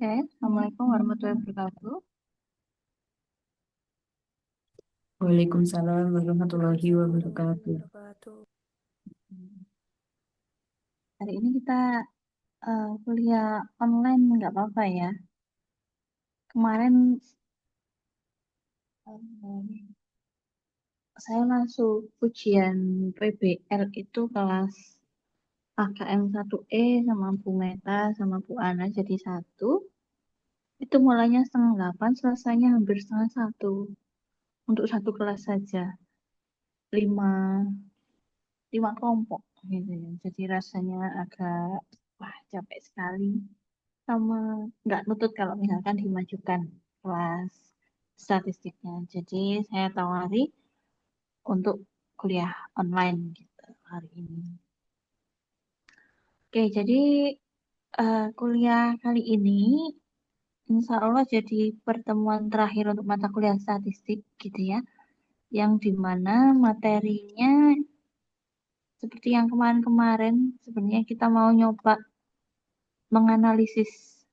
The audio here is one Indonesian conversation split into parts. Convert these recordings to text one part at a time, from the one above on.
Oke, Assalamualaikum warahmatullahi wabarakatuh. Waalaikumsalam warahmatullahi Warahmatullahi wabarakatuh. wabarakatuh. Hari ini kita kuliah online nggak apa-apa ya. Kemarin eh, saya masuk ujian PBL itu kelas AKM 1E sama Bu Meta sama Bu Ana jadi satu. Itu mulainya 7:30, selesainya hampir 12:30 untuk satu kelas saja. Lima, lima kelompok gitu ya. Jadi rasanya agak wah capek sekali. Sama nggak nutut kalau misalkan dimajukan kelas statistiknya. Jadi saya tawari untuk kuliah online gitu hari ini. Oke, jadi kuliah kali ini insya Allah jadi pertemuan terakhir untuk mata kuliah statistik gitu ya. Yang dimana materinya seperti yang kemarin-kemarin sebenarnya kita mau nyoba menganalisis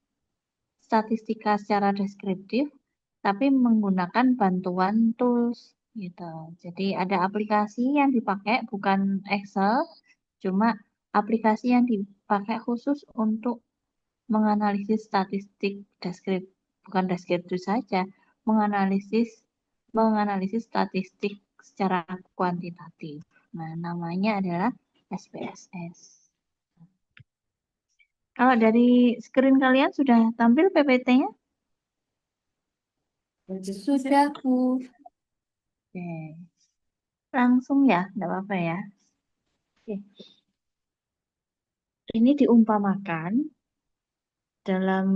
statistika secara deskriptif, tapi menggunakan bantuan tools gitu. Jadi ada aplikasi yang dipakai bukan Excel, cuma aplikasi yang dipakai khusus untuk menganalisis statistik bukan deskriptif saja, menganalisis menganalisis statistik secara kuantitatif. Nah, namanya adalah SPSS. Kalau dari screen kalian sudah tampil PPT-nya? Sudah, Bu. Oke. Langsung ya, enggak apa-apa ya. Oke. Ini diumpamakan dalam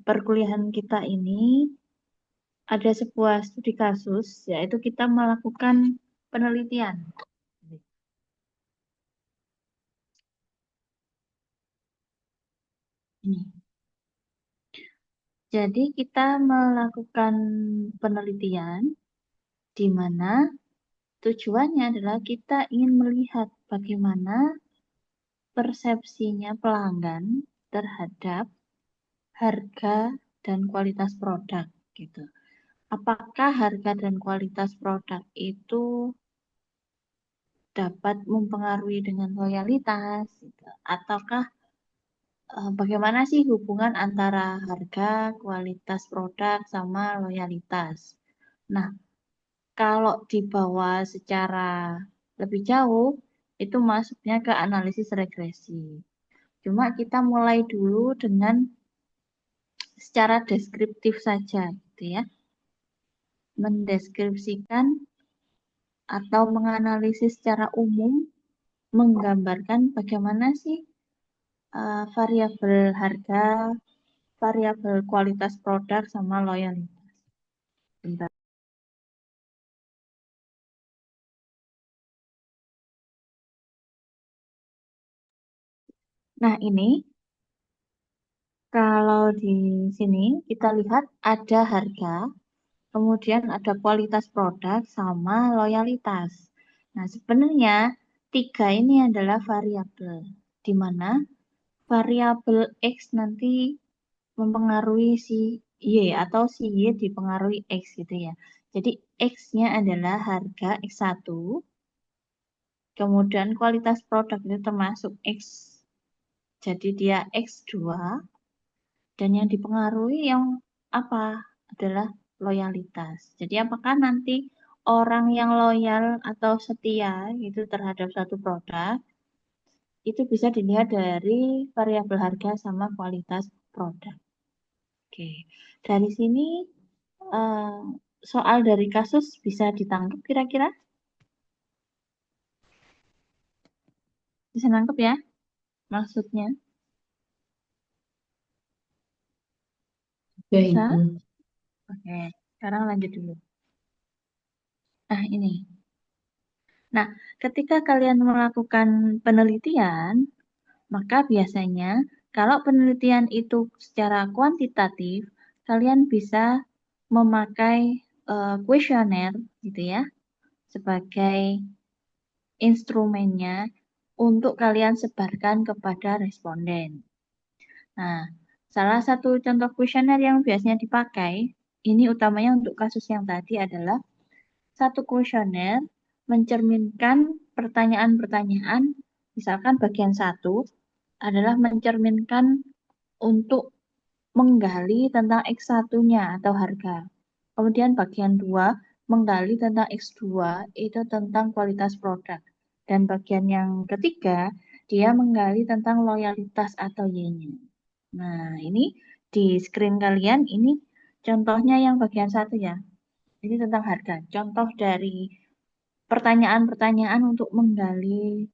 perkuliahan kita ini ada sebuah studi kasus, yaitu kita melakukan penelitian. Ini. Jadi kita melakukan penelitian di mana tujuannya adalah kita ingin melihat bagaimana persepsinya pelanggan terhadap harga dan kualitas produk gitu. Apakah harga dan kualitas produk itu dapat mempengaruhi dengan loyalitas gitu? Ataukah bagaimana sih hubungan antara harga, kualitas produk sama loyalitas? Nah, kalau dibawa secara lebih jauh itu masuknya ke analisis regresi. Cuma kita mulai dulu dengan secara deskriptif saja gitu ya. Mendeskripsikan atau menganalisis secara umum, menggambarkan bagaimana sih variabel harga, variabel kualitas produk sama loyalitas. Bentar. Nah, ini kalau di sini kita lihat ada harga, kemudian ada kualitas produk sama loyalitas. Nah, sebenarnya tiga ini adalah variabel, di mana variabel X nanti mempengaruhi si Y atau si Y dipengaruhi X gitu ya. Jadi X-nya adalah harga X1, kemudian kualitas produk itu termasuk X, jadi dia X2, dan yang dipengaruhi yang apa adalah loyalitas. Jadi apakah nanti orang yang loyal atau setia itu terhadap satu produk itu bisa dilihat dari variabel harga sama kualitas produk. Oke, dari sini eh, soal dari kasus bisa ditangkap kira-kira? Bisa nangkep ya maksudnya? Ya, Bisa? Ibu. Oke, sekarang lanjut dulu. Nah, ini. Nah, ketika kalian melakukan penelitian, maka biasanya kalau penelitian itu secara kuantitatif, kalian bisa memakai kuesioner gitu ya sebagai instrumennya untuk kalian sebarkan kepada responden. Nah, Salah satu contoh kuesioner yang biasanya dipakai, ini utamanya untuk kasus yang tadi adalah satu kuesioner mencerminkan pertanyaan-pertanyaan, misalkan bagian satu adalah mencerminkan untuk menggali tentang X1-nya atau harga. Kemudian bagian 2 menggali tentang X2 itu tentang kualitas produk. Dan bagian yang ketiga dia menggali tentang loyalitas atau Y-nya. Nah, ini di screen kalian ini contohnya yang bagian satu ya. Ini tentang harga. Contoh dari pertanyaan-pertanyaan untuk menggali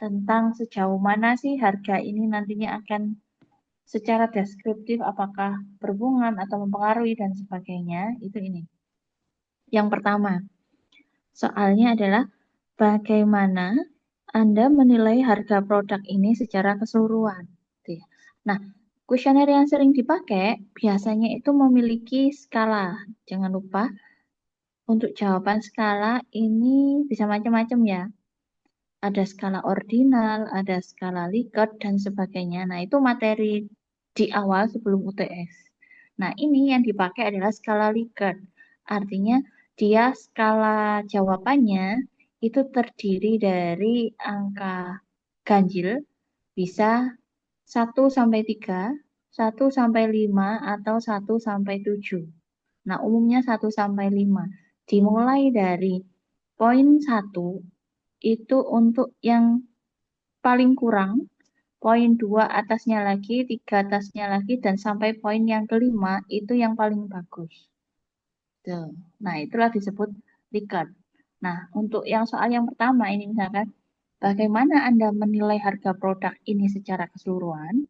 tentang sejauh mana sih harga ini nantinya akan secara deskriptif apakah berhubungan atau mempengaruhi dan sebagainya. Itu ini. Yang pertama, soalnya adalah bagaimana Anda menilai harga produk ini secara keseluruhan. Gitu ya. Nah, kuesioner yang sering dipakai biasanya itu memiliki skala. Jangan lupa untuk jawaban skala ini bisa macam-macam ya. Ada skala ordinal, ada skala Likert, dan sebagainya. Nah, itu materi di awal sebelum UTS. Nah, ini yang dipakai adalah skala Likert. Artinya, dia skala jawabannya itu terdiri dari angka ganjil, bisa 1 sampai 3, 1 sampai 5, atau 1 sampai 7. Nah, umumnya 1 sampai 5. Dimulai dari poin 1 itu untuk yang paling kurang, poin 2 atasnya lagi, 3 atasnya lagi, dan sampai poin yang kelima itu yang paling bagus. Tuh. Nah, itulah disebut Likert. Nah, untuk yang soal yang pertama ini misalkan, bagaimana Anda menilai harga produk ini secara keseluruhan?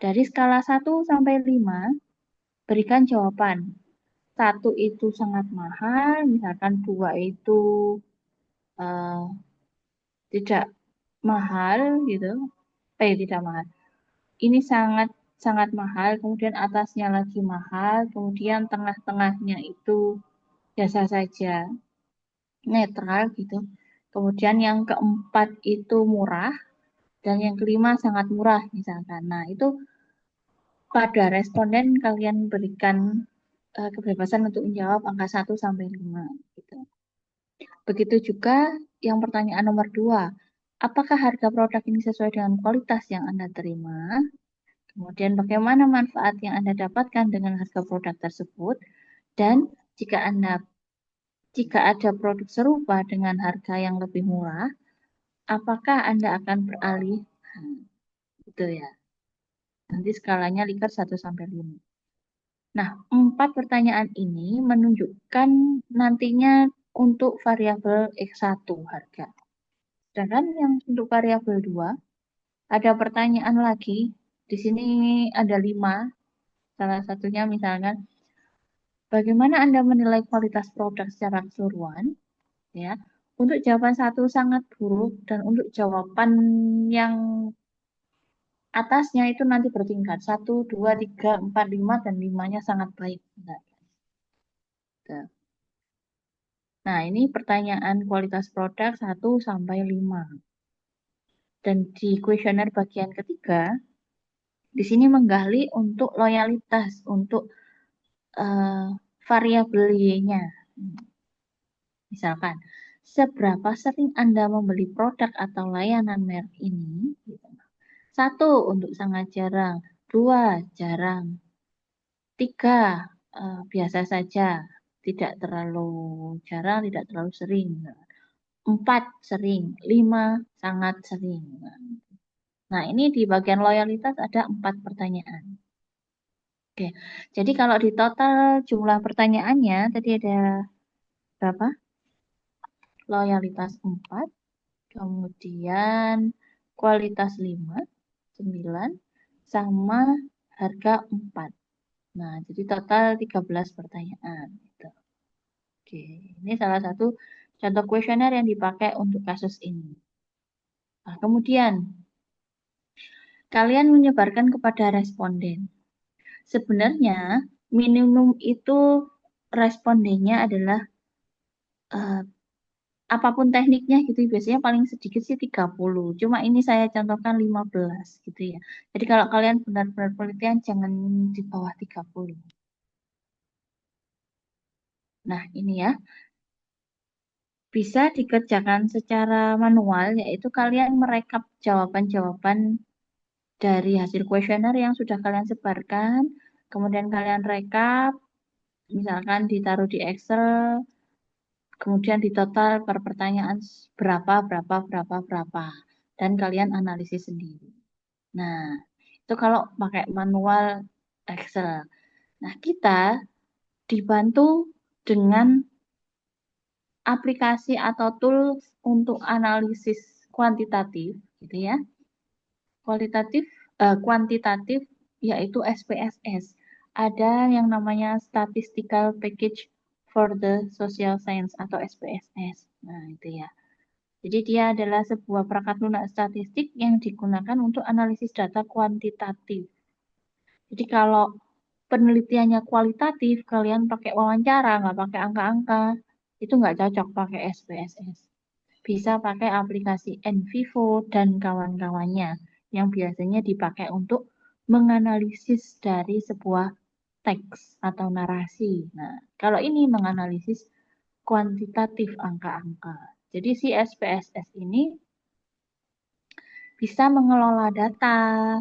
Dari skala 1 sampai 5, berikan jawaban. 1 itu sangat mahal, misalkan 2 itu uh, tidak mahal gitu. Tidak mahal. Ini sangat sangat mahal, kemudian atasnya lagi mahal, kemudian tengah-tengahnya itu biasa saja, netral gitu. Kemudian yang keempat itu murah dan yang kelima sangat murah misalkan. Nah, itu pada responden kalian berikan kebebasan untuk menjawab angka 1 sampai 5 gitu. Begitu juga yang pertanyaan nomor 2. Apakah harga produk ini sesuai dengan kualitas yang Anda terima? Kemudian bagaimana manfaat yang Anda dapatkan dengan harga produk tersebut? Dan jika ada produk serupa dengan harga yang lebih murah, apakah Anda akan beralih? Gitu ya. Nanti skalanya Likert 1 sampai 5. Nah, 4 pertanyaan ini menunjukkan nantinya untuk variabel X1 harga. Sedangkan yang untuk variabel 2, ada pertanyaan lagi. Di sini ada 5. Salah satunya misalkan, bagaimana Anda menilai kualitas produk secara keseluruhan? Ya, untuk jawaban 1 sangat buruk dan untuk jawaban yang atasnya itu nanti bertingkat 1, 2, 3, 4, 5 dan 5-nya sangat baik. Nah, ini pertanyaan kualitas produk 1 sampai 5. Dan di kuesioner bagian ketiga, di sini menggali untuk loyalitas, untuk variabel Y-nya. Misalkan, seberapa sering Anda membeli produk atau layanan merek ini? 1, untuk sangat jarang. 2, jarang. 3, biasa saja. Tidak terlalu jarang, tidak terlalu sering. 4, sering. 5, sangat sering. Nah, ini di bagian loyalitas ada 4 pertanyaan. Oke, jadi kalau di total jumlah pertanyaannya, tadi ada berapa? Loyalitas 4, kemudian kualitas 5, 9, sama harga 4. Nah, jadi total 13 pertanyaan. Gitu. Oke, ini salah satu contoh kuesioner yang dipakai untuk kasus ini. Nah, kemudian, kalian menyebarkan kepada responden. Sebenarnya, minimum itu respondennya adalah apapun tekniknya gitu biasanya paling sedikit sih 30. Cuma ini saya contohkan 15 gitu ya. Jadi kalau kalian benar-benar penelitian jangan di bawah 30. Nah, ini ya. Bisa dikerjakan secara manual, yaitu kalian merekap jawaban-jawaban dari hasil kuesioner yang sudah kalian sebarkan, kemudian kalian rekap, misalkan ditaruh di Excel, kemudian ditotal per pertanyaan berapa, dan kalian analisis sendiri. Nah, itu kalau pakai manual Excel. Nah, kita dibantu dengan aplikasi atau tools untuk analisis kuantitatif, gitu ya. Kuantitatif yaitu SPSS. Ada yang namanya Statistical Package for the Social Science atau SPSS. Nah, itu ya. Jadi dia adalah sebuah perangkat lunak statistik yang digunakan untuk analisis data kuantitatif. Jadi kalau penelitiannya kualitatif, kalian pakai wawancara, nggak pakai angka-angka, itu nggak cocok pakai SPSS. Bisa pakai aplikasi NVivo dan kawan-kawannya yang biasanya dipakai untuk menganalisis dari sebuah teks atau narasi. Nah, kalau ini menganalisis kuantitatif angka-angka. Jadi si SPSS ini bisa mengelola data,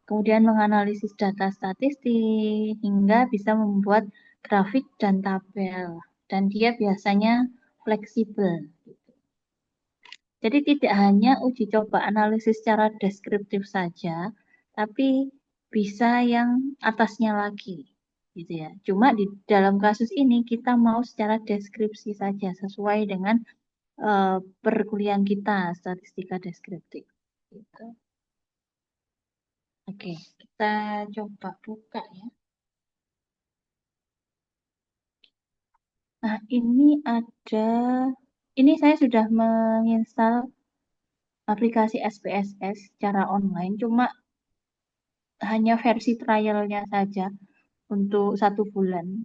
kemudian menganalisis data statistik, hingga bisa membuat grafik dan tabel. Dan dia biasanya fleksibel. Jadi tidak hanya uji coba analisis secara deskriptif saja, tapi bisa yang atasnya lagi, gitu ya. Cuma di dalam kasus ini kita mau secara deskripsi saja sesuai dengan perkuliahan kita statistika deskriptif. Gitu. Oke, kita coba buka ya. Nah, ini saya sudah menginstal aplikasi SPSS secara online, cuma hanya versi trialnya saja untuk 1 bulan.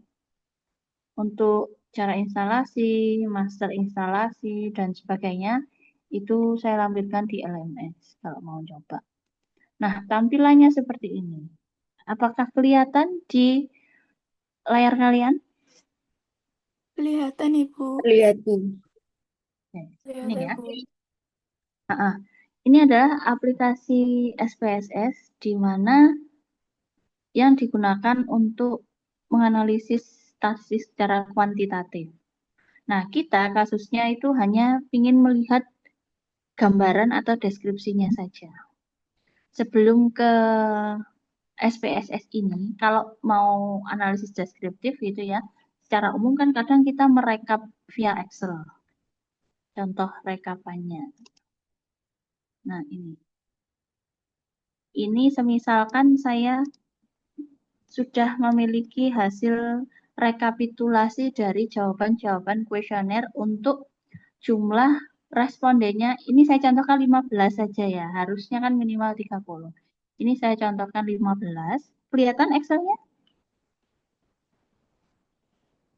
Untuk cara instalasi, master instalasi, dan sebagainya, itu saya lampirkan di LMS kalau mau coba. Nah, tampilannya seperti ini. Apakah kelihatan di layar kalian? Kelihatan Ibu. Lihat nih. Oke, ini Kelihatan ya. Bu. Ini adalah aplikasi SPSS di mana yang digunakan untuk menganalisis statistik secara kuantitatif. Nah, kita kasusnya itu hanya ingin melihat gambaran atau deskripsinya saja. Sebelum ke SPSS ini, kalau mau analisis deskriptif gitu ya, secara umum kan kadang kita merekap via Excel. Contoh rekapannya. Nah, ini. Ini semisalkan saya sudah memiliki hasil rekapitulasi dari jawaban-jawaban kuesioner untuk jumlah respondennya. Ini saya contohkan 15 saja ya, harusnya kan minimal 30. Ini saya contohkan 15. Kelihatan Excelnya?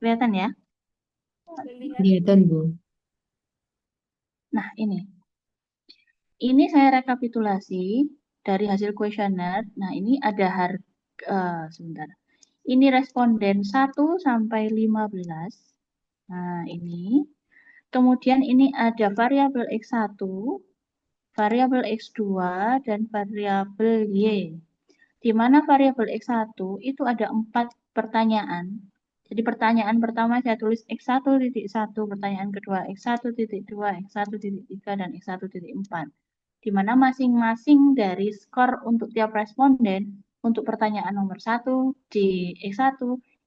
Kelihatan ya? Kelihatan. Kelihatan, Bu. Nah, ini. Ini saya rekapitulasi dari hasil kuesioner. Nah, ini ada sebentar. Ini responden 1 sampai 15. Nah, ini. Kemudian ini ada variabel X1, variabel X2, dan variabel Y. Di mana variabel X1 itu ada 4 pertanyaan. Jadi pertanyaan pertama saya tulis X1.1, pertanyaan kedua X1.2, X1.3, dan X1.4. Di mana masing-masing dari skor untuk tiap responden untuk pertanyaan nomor 1 di X1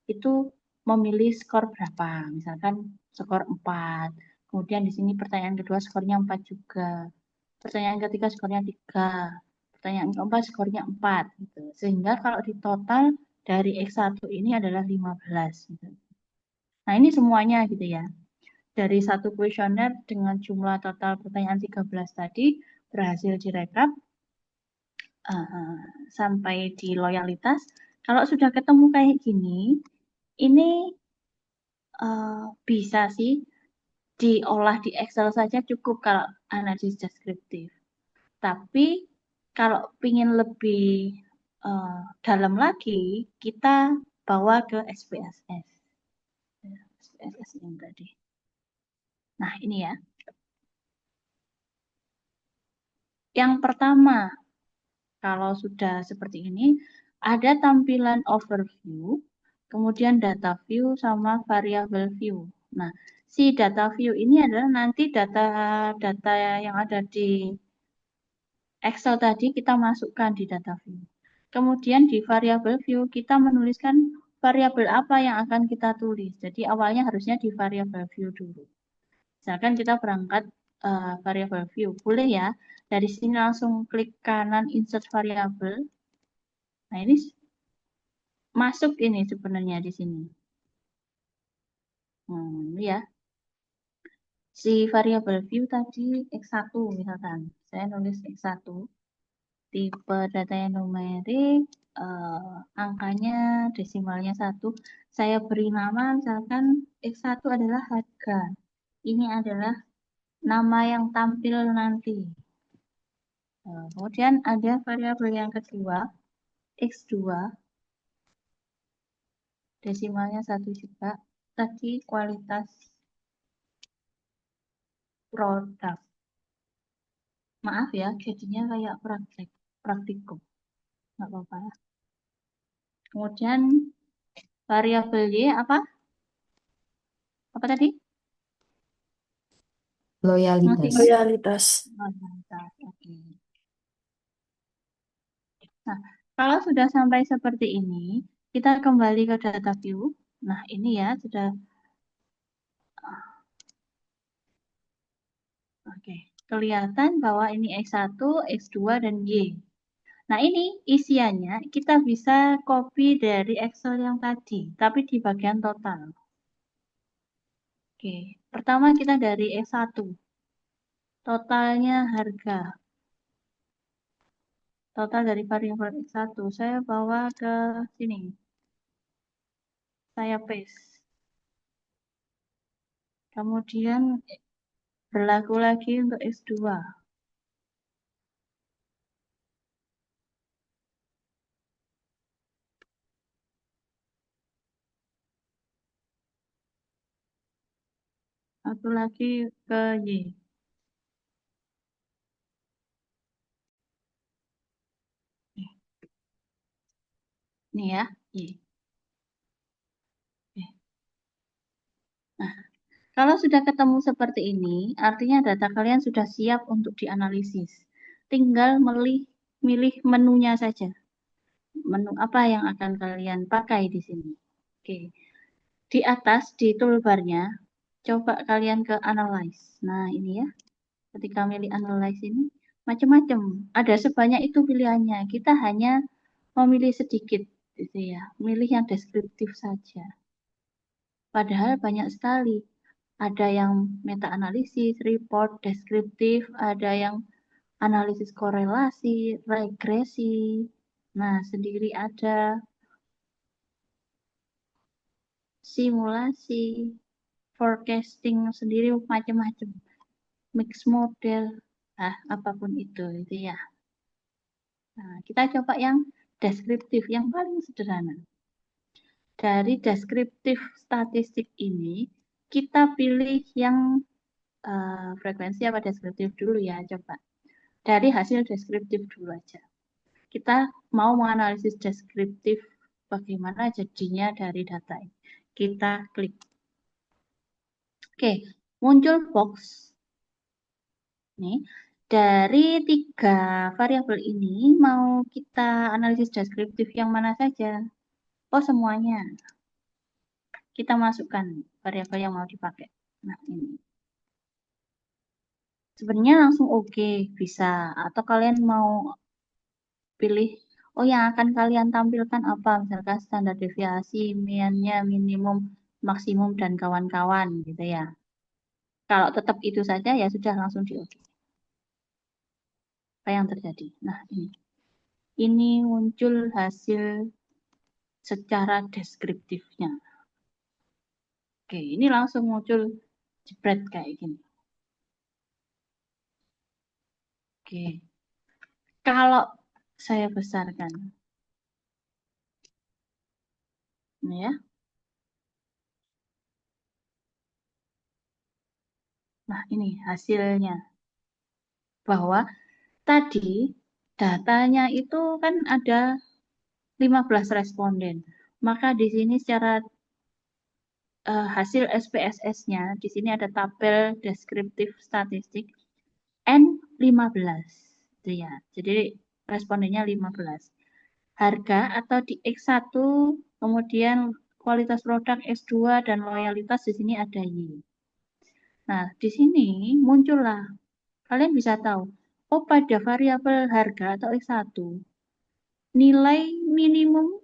itu memilih skor berapa. Misalkan skor 4. Kemudian di sini pertanyaan kedua skornya 4 juga. Pertanyaan ketiga skornya 3. Pertanyaan keempat skornya 4. Gitu. Sehingga kalau di total dari X1 ini adalah 15. Gitu. Nah ini semuanya gitu ya. Dari satu kuesioner dengan jumlah total pertanyaan 13 tadi berhasil direkap sampai di loyalitas. Kalau sudah ketemu kayak gini, ini bisa sih diolah di Excel saja cukup kalau analisis deskriptif. Tapi kalau ingin lebih dalam lagi, kita bawa ke SPSS. SPSS yang tadi. Nah, ini ya. Yang pertama, kalau sudah seperti ini, ada tampilan overview, kemudian data view sama variable view. Nah, si data view ini adalah nanti data yang ada di Excel tadi kita masukkan di data view. Kemudian di variable view kita menuliskan variabel apa yang akan kita tulis. Jadi awalnya harusnya di variable view dulu. Misalkan kita berangkat variable view, boleh ya. Dari sini langsung klik kanan insert variable. Nah, ini masuk ini sebenarnya di sini. Ya. Si variable view tadi X1 misalkan. Saya nulis X1. Tipe datanya numerik, angkanya desimalnya 1. Saya beri nama misalkan X1 adalah harga. Ini adalah nama yang tampil nanti. Kemudian ada variabel yang kedua, X2, desimalnya 1 juga. Tadi kualitas produk. Maaf ya, jadinya kayak praktikum. Nggak apa-apa ya. Kemudian variabel Y apa? Apa tadi? Loyalitas. Loyalitas. Loyalitas. Oke. Nah, kalau sudah sampai seperti ini, kita kembali ke data view. Nah, ini ya sudah. Oke, kelihatan bahwa ini X1, X2, dan Y. Nah, ini isiannya kita bisa copy dari Excel yang tadi, tapi di bagian total. Oke, pertama kita dari X1. Totalnya harga. Total dari variabel X1. Saya bawa ke sini. Saya paste. Kemudian berlaku lagi untuk X2. Satu lagi ke Y. Ini ya, Y. Nah, kalau sudah ketemu seperti ini, artinya data kalian sudah siap untuk dianalisis. Tinggal milih menunya saja. Menu apa yang akan kalian pakai di sini. Oke. Di atas, di toolbarnya, coba kalian ke Analyze. Nah, ini ya. Ketika milih Analyze ini, macam-macam. Ada sebanyak itu pilihannya. Kita hanya memilih sedikit, gitu ya. Milih yang deskriptif saja. Padahal banyak sekali. Ada yang meta-analisis, report, deskriptif, ada yang analisis korelasi, regresi. Nah, sendiri ada simulasi, forecasting sendiri macam-macam. Mix model, apapun itu ya. Nah, kita coba yang deskriptif, yang paling sederhana. Dari deskriptif statistik ini, kita pilih yang frekuensi apa deskriptif dulu ya, coba. Dari hasil deskriptif dulu aja. Kita mau menganalisis deskriptif bagaimana jadinya dari data ini. Kita klik. Oke, muncul box. Nih, dari 3 variabel ini mau kita analisis deskriptif yang mana saja? Oh, semuanya. Kita masukkan variabel yang mau dipakai. Nah, ini. Sebenarnya langsung oke, bisa. Atau kalian mau pilih, oh yang akan kalian tampilkan apa? Misalkan standar deviasi, mean-nya, minimum, maksimum, dan kawan-kawan gitu ya. Kalau tetap itu saja, ya sudah langsung di oke. Apa yang terjadi? Nah, ini. Ini muncul hasil secara deskriptifnya. Oke, ini langsung muncul Jepret kayak gini. Oke. Kalau saya besarkan, ini ya. Nah, ini hasilnya. Bahwa tadi datanya itu kan ada 15 responden. Maka di sini secara hasil SPSS-nya, di sini ada tabel deskriptif statistik N15. Itu ya. Jadi respondennya 15. Harga atau di X1, kemudian kualitas produk X2 dan loyalitas di sini ada Y. Nah, di sini muncullah, kalian bisa tahu, oh pada variabel harga atau X1, nilai minimum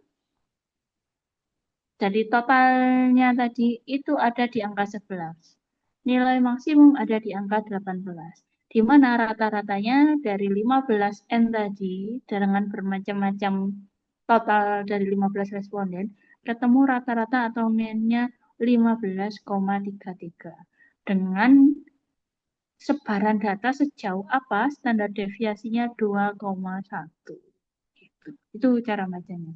dari totalnya tadi itu ada di angka 11. Nilai maksimum ada di angka 18. Di mana rata-ratanya dari 15N tadi dengan bermacam-macam total dari 15 responden ketemu rata-rata atau min-nya 15,33 dengan sebaran data sejauh apa standar deviasinya 2,1 gitu. Itu cara bacanya.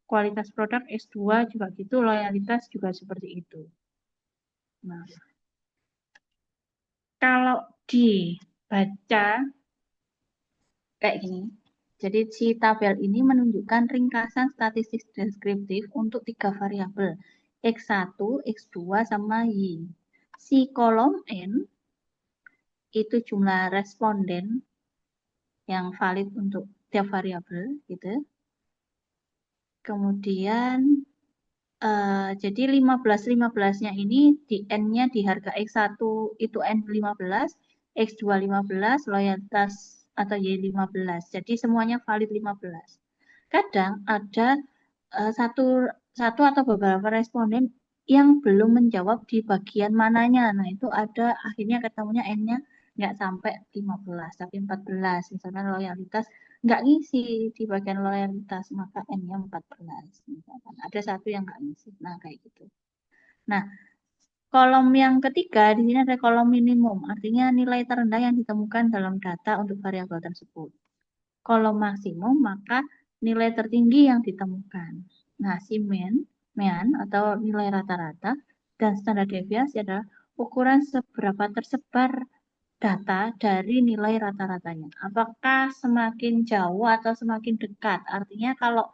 Kualitas produk S2 juga gitu, loyalitas juga seperti itu. Nah, kalau dibaca kayak gini, jadi si tabel ini menunjukkan ringkasan statistik deskriptif untuk 3 variabel, X1, X2, sama Y. Si kolom N itu jumlah responden yang valid untuk tiap variabel gitu. Kemudian jadi 15-15-nya ini di N-nya di harga X1 itu N15, X2 15, loyalitas atau Y15. Jadi semuanya valid 15. Kadang ada satu satu atau beberapa responden yang belum menjawab di bagian mananya. Nah, itu ada akhirnya ketemunya N-nya nggak sampai 15, tapi 14. Misalkan loyalitas nggak ngisi di bagian loyalitas, maka N-nya 14. Misalkan. Ada satu yang nggak ngisi. Nah, kayak gitu. Nah, kolom yang ketiga, di sini ada kolom minimum, artinya nilai terendah yang ditemukan dalam data untuk variabel tersebut. Kolom maksimum, maka nilai tertinggi yang ditemukan. Nah, si mean atau nilai rata-rata dan standar deviasi adalah ukuran seberapa tersebar data dari nilai rata-ratanya. Apakah semakin jauh atau semakin dekat? Artinya kalau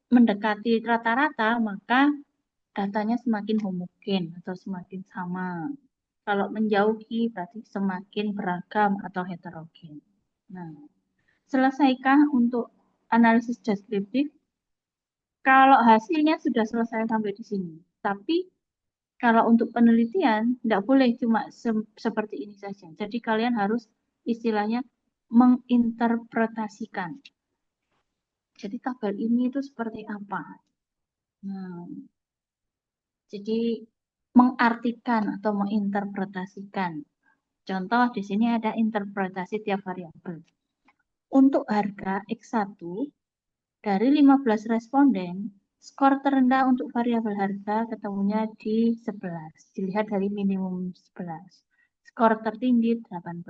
mendekati rata-rata, maka datanya semakin homogen atau semakin sama. Kalau menjauhi berarti semakin beragam atau heterogen. Nah, selesaikah untuk analisis deskriptif? Kalau hasilnya sudah selesai sampai di sini. Tapi kalau untuk penelitian, tidak boleh cuma seperti ini saja. Jadi kalian harus istilahnya menginterpretasikan. Jadi tabel ini itu seperti apa? Nah, jadi mengartikan atau menginterpretasikan. Contoh di sini ada interpretasi tiap variabel. Untuk harga X1 dari 15 responden, skor terendah untuk variabel harga ketemunya di 11. Dilihat dari minimum 11. Skor tertinggi 18.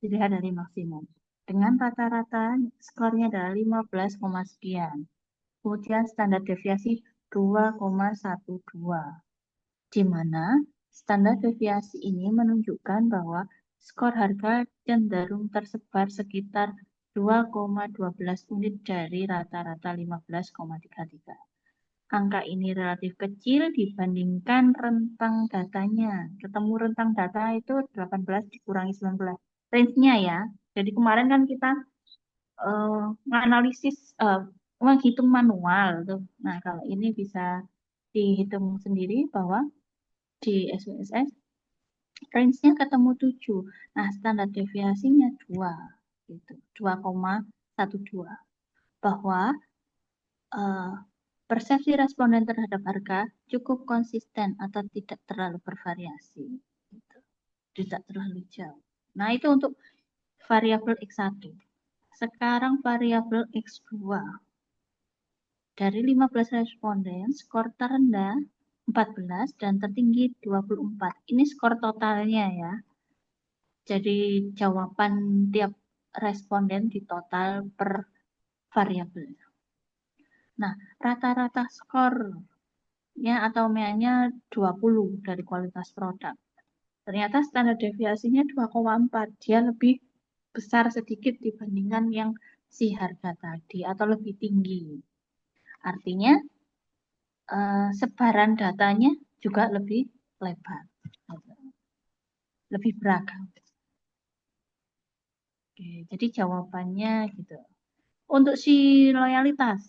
Dilihat dari maksimum. Dengan rata-rata skornya adalah 15, sekian. Kemudian standar deviasi 2,12. Di mana standar deviasi ini menunjukkan bahwa skor harga cenderung tersebar sekitar 2,12 unit dari rata-rata 15,33. Angka ini relatif kecil dibandingkan rentang datanya. Ketemu rentang data itu 18 dikurangi 19. Range-nya ya. Jadi kemarin kan kita menganalisis, menghitung manual tuh. Nah, kalau ini bisa dihitung sendiri bahwa di SPSS range-nya ketemu 7. Nah, standar deviasinya 2 gitu. 2,12. Bahwa eh, persepsi responden terhadap harga cukup konsisten atau tidak terlalu bervariasi gitu. Tidak terlalu jauh. Nah, itu untuk variabel X1. Sekarang variabel X2. Dari 15 responden, skor terendah 14 dan tertinggi 24. Ini skor totalnya ya. Jadi jawaban tiap responden di total per variabel. Nah, rata-rata skornya atau MA-nya 20 dari kualitas produk. Ternyata standar deviasinya 2,4. Dia lebih besar sedikit dibandingkan yang si harga tadi atau lebih tinggi. Artinya sebaran datanya juga lebih lebar, lebih beragam. Oke, jadi jawabannya gitu. Untuk si loyalitas,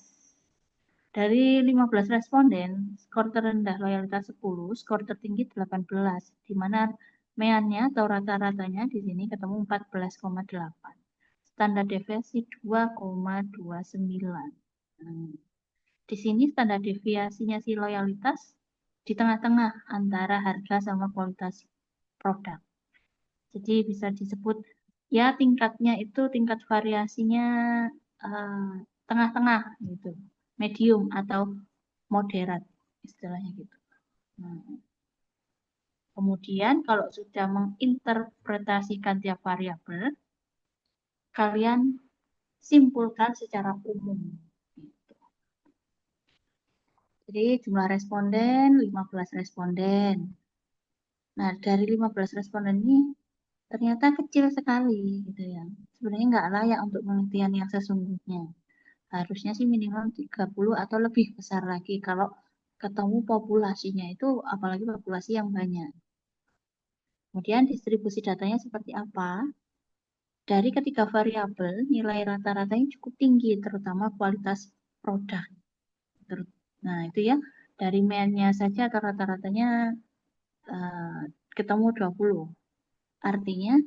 dari 15 responden, skor terendah loyalitas 10, skor tertinggi 18, di mana meannya atau rata-ratanya di sini ketemu 14,8. Standar deviasi 2,29. Di sini standar deviasinya si loyalitas di tengah-tengah antara harga sama kualitas produk. Jadi bisa disebut ya tingkatnya itu tingkat variasinya tengah-tengah gitu, medium atau moderat istilahnya gitu. Nah, kemudian kalau sudah menginterpretasikan tiap variabel, kalian simpulkan secara umum. Gitu. Jadi jumlah responden 15 responden. Nah, dari 15 responden ini ternyata kecil sekali gitu ya. Sebenarnya nggak layak untuk penelitian yang sesungguhnya. Harusnya sih minimal 30 atau lebih besar lagi kalau ketemu populasinya itu apalagi populasi yang banyak. Kemudian distribusi datanya seperti apa? Dari ketiga variabel, nilai rata-ratanya cukup tinggi, terutama kualitas produk. Nah, itu ya, dari meannya saja atau rata-ratanya ketemu 20. Artinya,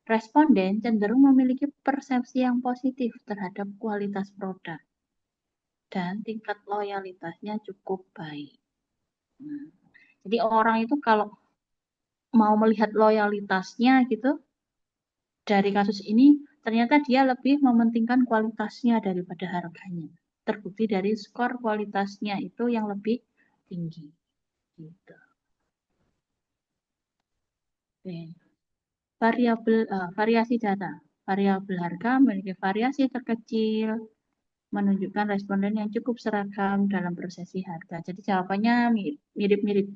responden cenderung memiliki persepsi yang positif terhadap kualitas produk dan tingkat loyalitasnya cukup baik. Nah, jadi orang itu kalau mau melihat loyalitasnya gitu, dari kasus ini ternyata dia lebih mementingkan kualitasnya daripada harganya. Terbukti dari skor kualitasnya itu yang lebih tinggi. Gitu. Oke. Variasi data. Variabel harga memiliki variasi terkecil, menunjukkan responden yang cukup seragam dalam prosesi harga. Jadi jawabannya mirip-mirip.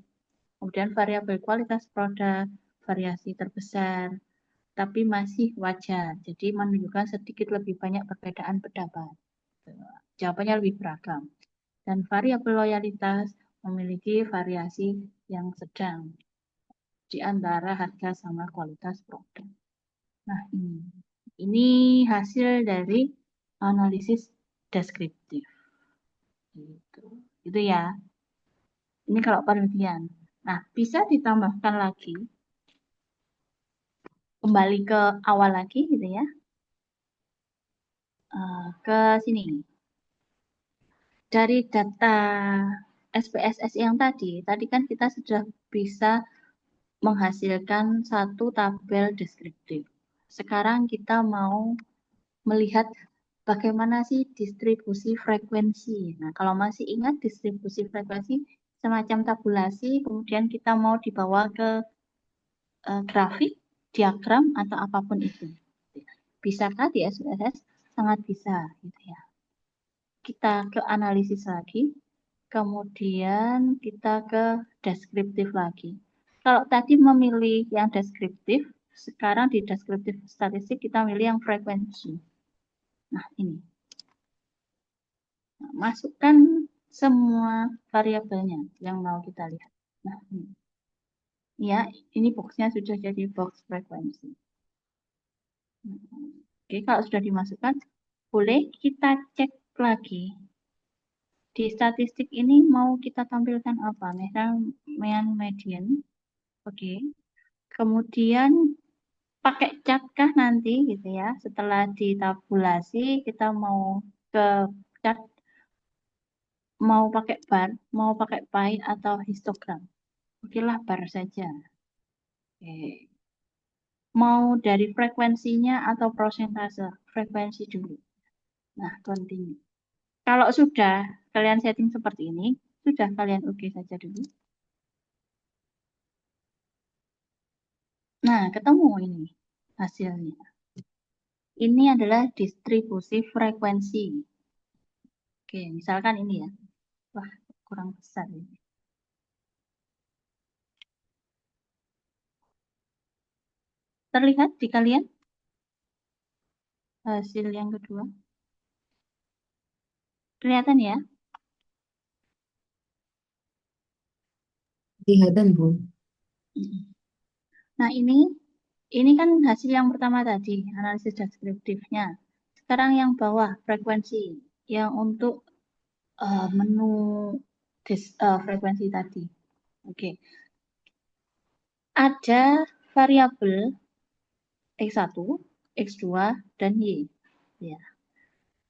Kemudian variabel kualitas produk, variasi terbesar, tapi masih wajar. Jadi menunjukkan sedikit lebih banyak perbedaan pendapat. Jawabannya lebih beragam. Dan variabel loyalitas memiliki variasi yang sedang di antara harga sama kualitas produk. Nah, ini hasil dari analisis deskriptif. Gitu. Itu ya. Ini kalau penelitian. Nah, bisa ditambahkan lagi, kembali ke awal lagi gitu ya. Ke sini. Dari data SPSS yang tadi kan kita sudah bisa menghasilkan satu tabel deskriptif. Sekarang kita mau melihat bagaimana sih distribusi frekuensi. Nah, kalau masih ingat distribusi frekuensi semacam tabulasi, kemudian kita mau dibawa ke grafik, diagram, atau apapun itu. Bisakah di SPSS? Sangat bisa, gitu ya. Kita ke analisis lagi, kemudian kita ke deskriptif lagi. Kalau tadi memilih yang deskriptif, sekarang di deskriptif statistik kita milih yang frekuensi. Nah, ini. Nah, masukkan semua variabelnya yang mau kita lihat. Nah, ini. Ya, ini boxnya sudah jadi box frekuensi. Oke, kalau sudah dimasukkan, boleh kita cek lagi. Di statistik ini mau kita tampilkan apa? Misalnya mean median. Oke. Kemudian pakai cat kah nanti gitu ya. Setelah ditabulasi kita mau ke cat, mau pakai bar, mau pakai pie atau histogram. Oke lah bar saja. Oke. Mau dari frekuensinya atau prosentase? Frekuensi dulu. Nah, continue. Kalau sudah kalian setting seperti ini, Sudah kalian oke saja dulu. Nah, ketemu ini hasilnya. Ini adalah distribusi frekuensi. Oke, misalkan ini ya. Wah, kurang besar ini. Terlihat di kalian hasil yang kedua? Kelihatan ya? Kelihatan, Bu. Nah, ini kan hasil yang pertama tadi, analisis deskriptifnya. Sekarang yang bawah, frekuensi. Yang untuk menu frekuensi tadi. Oke. Ada variabel X1, X2, dan Y. Ya.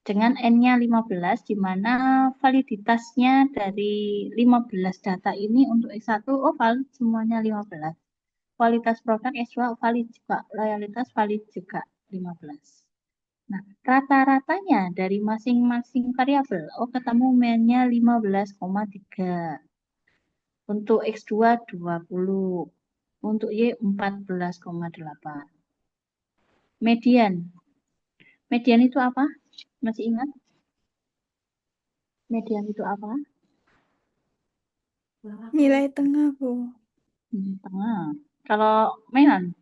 Dengan N-nya 15, di mana validitasnya dari 15 data ini untuk X1, oh valid semuanya 15. Kualitas produk S2 valid juga, loyalitas valid juga 15. Nah, rata-ratanya dari masing-masing variabel, oh ketemu mean-nya 15,3. Untuk X2 20. Untuk Y 14,8. Median. Median itu apa? Masih ingat? Median itu apa? Nilai tengah, Bu. Tengah. Kalau mean?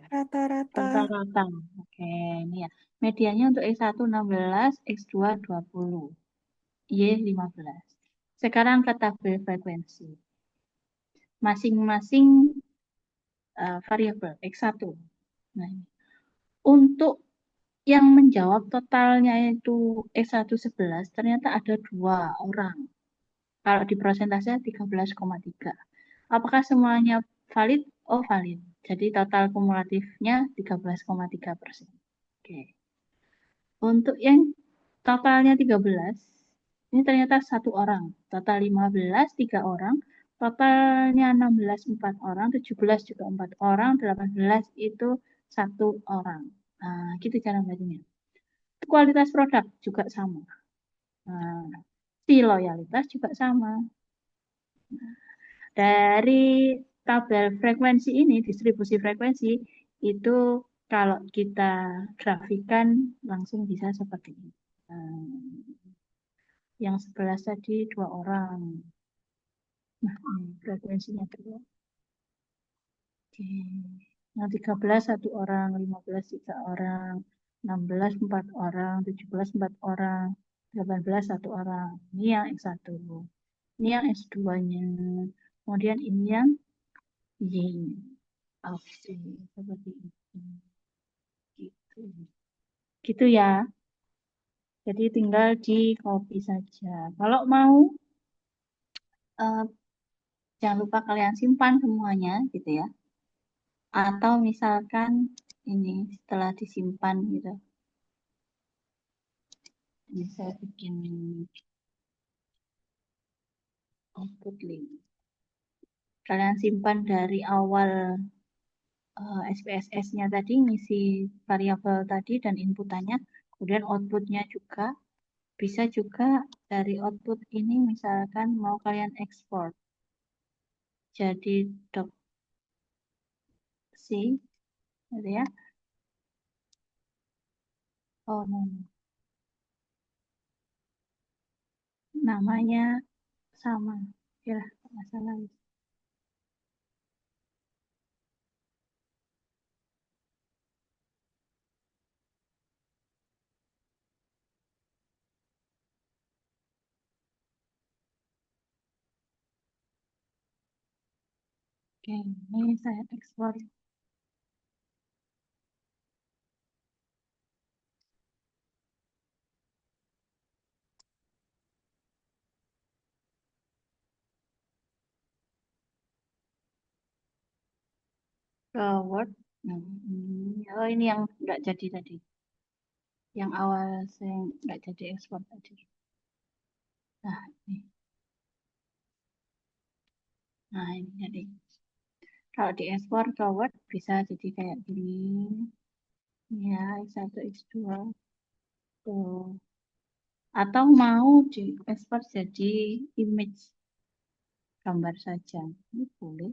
Rata-rata. Rata-rata. Oke, ini ya. Mediannya untuk X1 16, X2 20, Y 15. Sekarang ke tabel frekuensi. Masing-masing variabel X1. Nah, ini. Untuk yang menjawab totalnya itu X1 11, ternyata ada 2 orang. Kalau di persentase 13,3. Apakah semuanya valid? Oh, valid. Jadi total kumulatifnya 13,3%. Oke. Untuk yang totalnya 13, ini ternyata 1 orang. Total 15, 3 orang. Totalnya 16, 4 orang. 17 juga 4 orang. 18 itu 1 orang. Nah, gitu cara bacanya. Kualitas produk juga sama. Nah, si loyalitas juga sama. Dari tabel frekuensi ini, distribusi frekuensi, itu kalau kita grafikan langsung bisa seperti ini. Yang 11 tadi 2 orang. Nah, ini frekuensinya kedua. Oke. Yang 13 1 orang, 15 3 orang, 16 4 orang, 17 4 orang, 18 1 orang. Ini yang X1. Ini yang S2-nya. Kemudian ini yang Y. Oke, seperti itu. Gitu. Gitu ya. Jadi tinggal di copy saja. Kalau mau, eh, jangan lupa kalian simpan semuanya gitu ya. Atau misalkan ini setelah disimpan gitu. Ini saya bikin output link. Kalian simpan dari awal SPSS-nya tadi, ngisi variabel tadi dan inputannya. Kemudian outputnya juga. Bisa juga dari output ini misalkan mau kalian ekspor. Jadi .c gitu ya. Oh, no. Namanya sama. Ya, masalah. Oke, ini saya ekspor. Ke Word. Nah, oh, ini yang nggak jadi tadi. Yang awal saya nggak jadi ekspor tadi. Nah, ini. Nah, ini jadi. Kalau diekspor ke Word bisa jadi kayak gini. Ya, X1, X2. Tuh. Atau mau di export jadi image gambar saja. Ini boleh.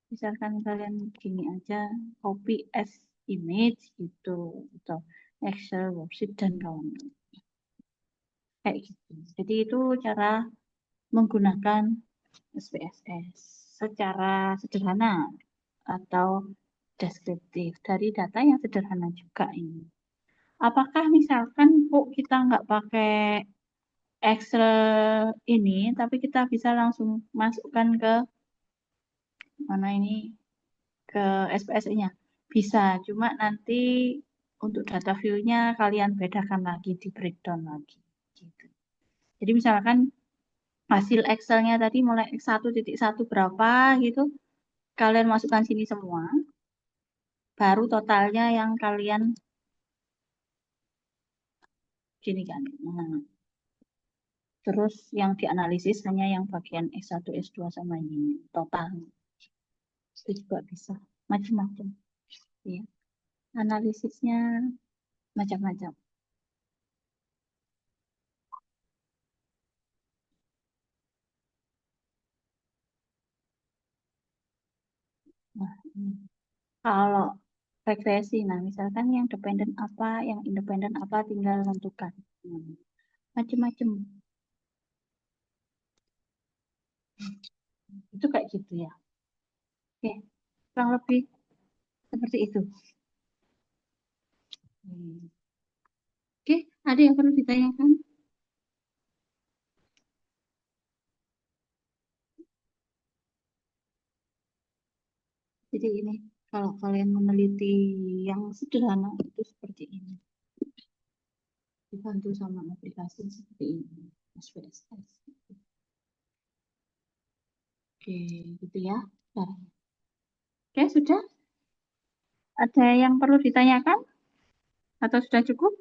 Misalkan kalian gini aja, copy as image gitu, atau Excel, worksheet, dan kawan-kawan. Kayak gitu. Jadi itu cara menggunakan SPSS secara sederhana atau deskriptif dari data yang sederhana juga ini. Apakah misalkan kok kita nggak pakai Excel ini, tapi kita bisa langsung masukkan ke mana ini ke SPSS-nya? Bisa, cuma nanti untuk data view-nya kalian bedakan lagi di breakdown lagi. Gitu. Jadi misalkan hasil Excel-nya tadi mulai X1.1 berapa gitu, kalian masukkan sini semua, baru totalnya yang kalian gini kan. Nah, terus yang dianalisis hanya yang bagian S1, S2 sama ini total. Itu juga bisa macam-macam. Ya. Analisisnya macam-macam. Nah, ini. Kalau regresi, nah misalkan yang dependen apa, yang independen apa, tinggal tentukan. Macam-macam. Itu kayak gitu ya. Oke, kurang lebih seperti itu. Oke, ada yang perlu ditanyakan? Jadi ini, kalau kalian meneliti yang sederhana itu seperti ini. Dibantu sama aplikasi seperti ini, SPSS. Oke, gitu ya. Nah, oke, sudah? Ada yang perlu ditanyakan? Atau sudah cukup?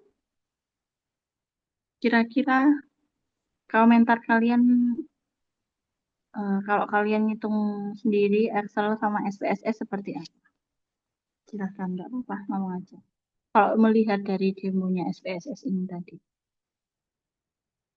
Kira-kira komentar kalian, kalau kalian ngitung sendiri Excel sama SPSS seperti apa? Silahkan, nggak apa-apa, ngomong aja. Kalau melihat dari demonya SPSS ini tadi.